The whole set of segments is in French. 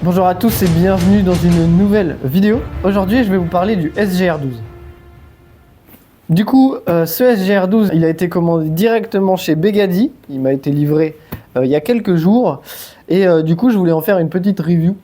Bonjour à tous et bienvenue dans une nouvelle vidéo. Aujourd'hui, je vais vous parler du SGR12. Du coup, ce SGR12, il a été commandé directement chez Begady. Il m'a été livré il y a quelques jours. Et du coup, je voulais en faire une petite review.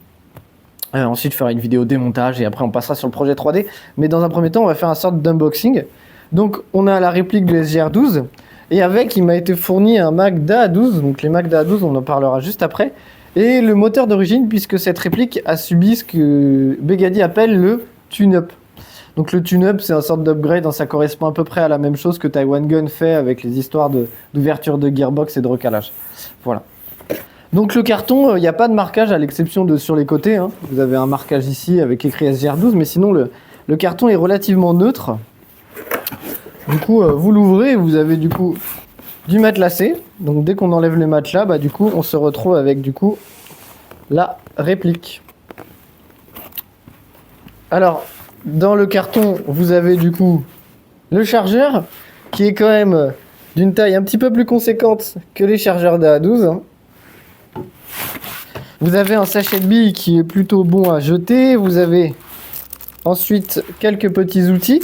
Ensuite, faire une vidéo démontage et après, on passera sur le projet 3D. Mais dans un premier temps, on va faire un sorte d'unboxing. Donc, on a la réplique du SGR12. Et avec, il m'a été fourni un Mac d'A12. Donc, les Mac d'A12, on en parlera juste après. Et le moteur d'origine, puisque cette réplique a subi ce que Begady appelle le tune-up. Donc le tune-up, c'est un sorte d'upgrade, ça correspond à peu près à la même chose que Taiwan Gun fait avec les histoires d'ouverture de gearbox et de recalage. Voilà. Donc le carton, il n'y a pas de marquage à l'exception de sur les côtés. Vous avez un marquage ici avec écrit SGR12, mais sinon le carton est relativement neutre. Du coup, vous l'ouvrez, vous avez du coup du matelassé. Donc dès qu'on enlève les matelas, du coup on se retrouve avec du coup la réplique. Alors dans le carton vous avez du coup le chargeur qui est quand même d'une taille un petit peu plus conséquente que les chargeurs d'A12. Vous avez un sachet de billes qui est plutôt bon à jeter. Vous avez ensuite quelques petits outils.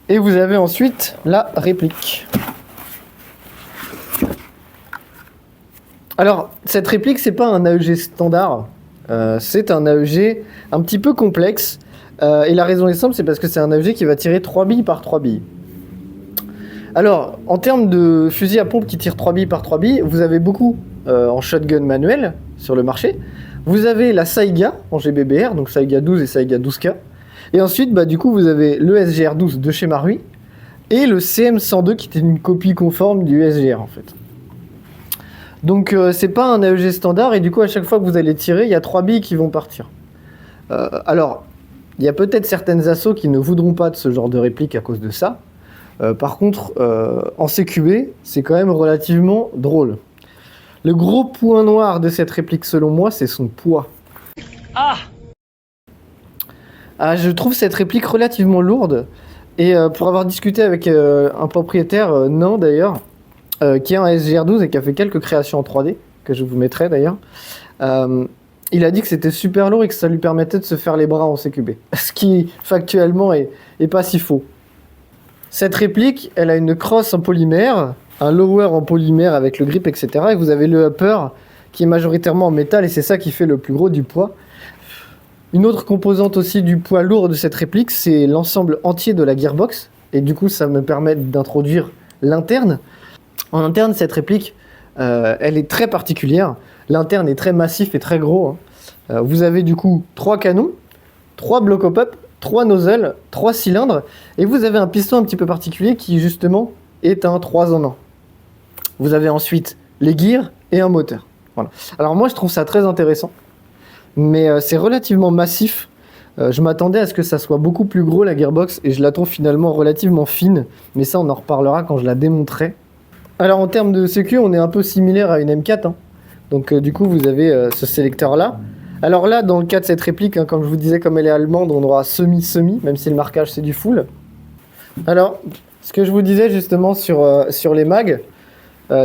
Et vous avez ensuite la réplique. Alors, cette réplique, c'est pas un AEG standard. C'est un AEG un petit peu complexe. Et la raison est simple, c'est parce que c'est un AEG qui va tirer 3 billes par 3 billes. Alors, en termes de fusil à pompe qui tire 3 billes par 3 billes, vous avez beaucoup en shotgun manuel sur le marché. Vous avez la Saiga en GBBR, donc Saiga 12 et Saiga 12K. Et ensuite, du coup, vous avez le SGR12 de chez Marui et le CM102 qui était une copie conforme du SGR en fait. Donc, c'est pas un AEG standard et du coup, à chaque fois que vous allez tirer, il y a 3 billes qui vont partir. Alors, il y a peut-être certaines assos qui ne voudront pas de ce genre de réplique à cause de ça. Par contre, en CQB, c'est quand même relativement drôle. Le gros point noir de cette réplique, selon moi, c'est son poids. Je trouve cette réplique relativement lourde. Et pour avoir discuté avec un propriétaire, nain d'ailleurs, qui a un SGR12 et qui a fait quelques créations en 3D, que je vous mettrai d'ailleurs, il a dit que c'était super lourd et que ça lui permettait de se faire les bras en CQB. Ce qui, factuellement, est pas si faux. Cette réplique, elle a une crosse en polymère, un lower en polymère avec le grip, etc. Et vous avez le upper qui est majoritairement en métal et c'est ça qui fait le plus gros du poids. Une autre composante aussi du poids lourd de cette réplique, c'est l'ensemble entier de la gearbox. Et du coup, ça me permet d'introduire l'interne. En interne, cette réplique, elle est très particulière. L'interne est très massif et très gros. Vous avez du coup 3 canons, 3 blocs hop-up, 3 nozzles, 3 cylindres. Et vous avez un piston un petit peu particulier qui, justement, est un 3 en 1. Vous avez ensuite les gears et un moteur. Voilà. Alors moi, je trouve ça très intéressant. Mais c'est relativement massif. Je m'attendais à ce que ça soit beaucoup plus gros la gearbox et je la trouve finalement relativement fine. Mais ça, on en reparlera quand je la démonterai. Alors en termes de sécu, on est un peu similaire à une M4. Donc du coup, vous avez ce sélecteur-là. Alors là, dans le cas de cette réplique, comme je vous disais, comme elle est allemande, on aura semi-semi, même si le marquage c'est du full. Alors, ce que je vous disais justement sur les mags,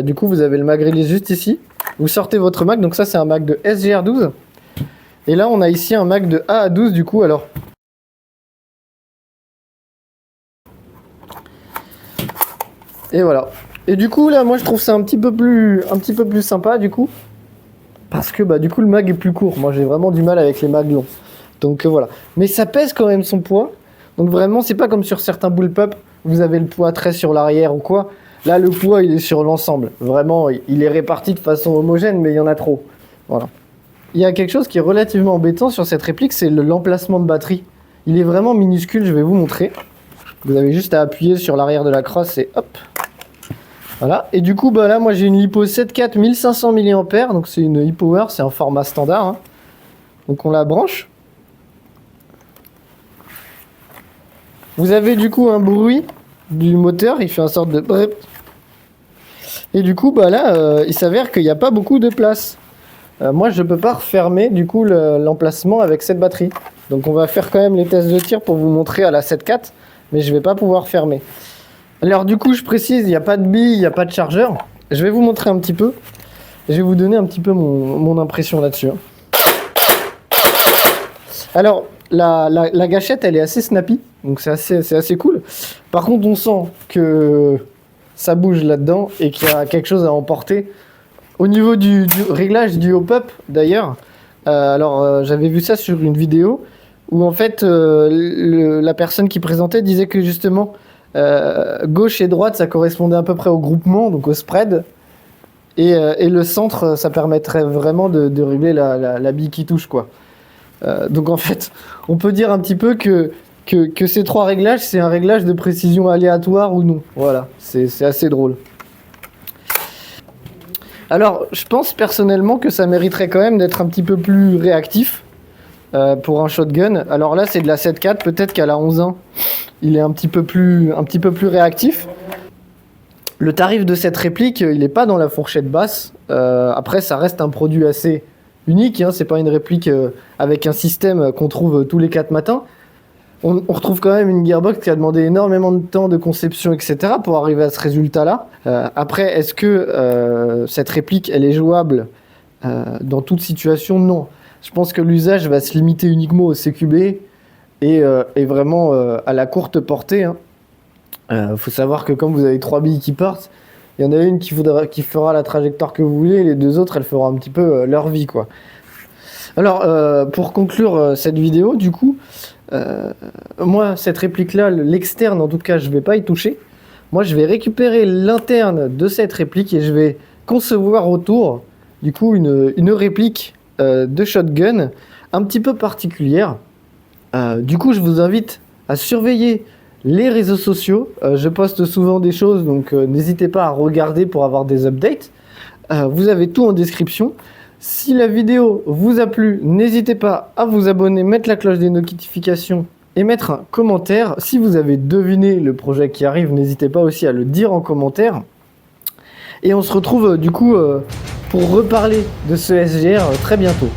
du coup, vous avez le mag release juste ici. Vous sortez votre mag, donc ça c'est un mag de SGR12. Et là, on a ici un mag de A12 du coup, alors. Et voilà. Et du coup, là, moi, je trouve ça un petit peu plus sympa, du coup. Parce que, du coup, le mag est plus court. Moi, j'ai vraiment du mal avec les mags longs. Donc, voilà. Mais ça pèse quand même son poids. Donc, vraiment, c'est pas comme sur certains bullpup, vous avez le poids très sur l'arrière ou quoi. Là, le poids, il est sur l'ensemble. Vraiment, il est réparti de façon homogène, mais il y en a trop. Voilà. Il y a quelque chose qui est relativement embêtant sur cette réplique, c'est l'emplacement de batterie. Il est vraiment minuscule, je vais vous montrer. Vous avez juste à appuyer sur l'arrière de la crosse et hop. Voilà. Et du coup, là, moi j'ai une LiPo 7.4 1500 mAh, donc c'est une e-power, c'est un format standard. Donc on la branche. Vous avez du coup un bruit du moteur, il fait un sorte de brep. Et du coup, là, il s'avère qu'il n'y a pas beaucoup de place. Moi, je ne peux pas refermer du coup l'emplacement avec cette batterie. Donc on va faire quand même les tests de tir pour vous montrer à la 7.4, mais je ne vais pas pouvoir fermer. Alors du coup, je précise, il n'y a pas de bille, il n'y a pas de chargeur. Je vais vous montrer un petit peu. Et je vais vous donner un petit peu mon impression là-dessus. Alors, la gâchette, elle est assez snappy, donc c'est assez cool. Par contre, on sent que ça bouge là-dedans et qu'il y a quelque chose à emporter. Au niveau du réglage du hop-up, d'ailleurs, j'avais vu ça sur une vidéo où en fait la personne qui présentait disait que justement gauche et droite ça correspondait à peu près au groupement, donc au spread, et le centre ça permettrait vraiment de régler la bille qui touche, quoi. Donc en fait on peut dire un petit peu que ces trois réglages, c'est un réglage de précision aléatoire ou non. Voilà, c'est assez drôle. Alors, je pense personnellement que ça mériterait quand même d'être un petit peu plus réactif pour un shotgun. Alors là, c'est de la 7.4, peut-être qu'à la 11.1, il est un petit peu plus réactif. Le tarif de cette réplique, il n'est pas dans la fourchette basse. Après, ça reste un produit assez unique, hein. C'est pas une réplique avec un système qu'on trouve tous les 4 matins. On retrouve quand même une gearbox qui a demandé énormément de temps de conception, etc. pour arriver à ce résultat-là. Après, est-ce que cette réplique, elle est jouable dans toute situation? Non. Je pense que l'usage va se limiter uniquement au CQB et vraiment à la courte portée, hein. Faut savoir que comme vous avez 3 billes qui partent, il y en a une qui fera la trajectoire que vous voulez, et les 2 autres, elles feront un petit peu leur vie, quoi. Alors, pour conclure cette vidéo, du coup, moi, cette réplique-là, l'externe, en tout cas, je ne vais pas y toucher. Moi, je vais récupérer l'interne de cette réplique et je vais concevoir autour, du coup, une réplique de shotgun un petit peu particulière. Du coup, je vous invite à surveiller les réseaux sociaux. Je poste souvent des choses, donc n'hésitez pas à regarder pour avoir des updates. Vous avez tout en description. Si la vidéo vous a plu, n'hésitez pas à vous abonner, mettre la cloche des notifications et mettre un commentaire. Si vous avez deviné le projet qui arrive, n'hésitez pas aussi à le dire en commentaire. Et on se retrouve du coup pour reparler de ce SGR très bientôt.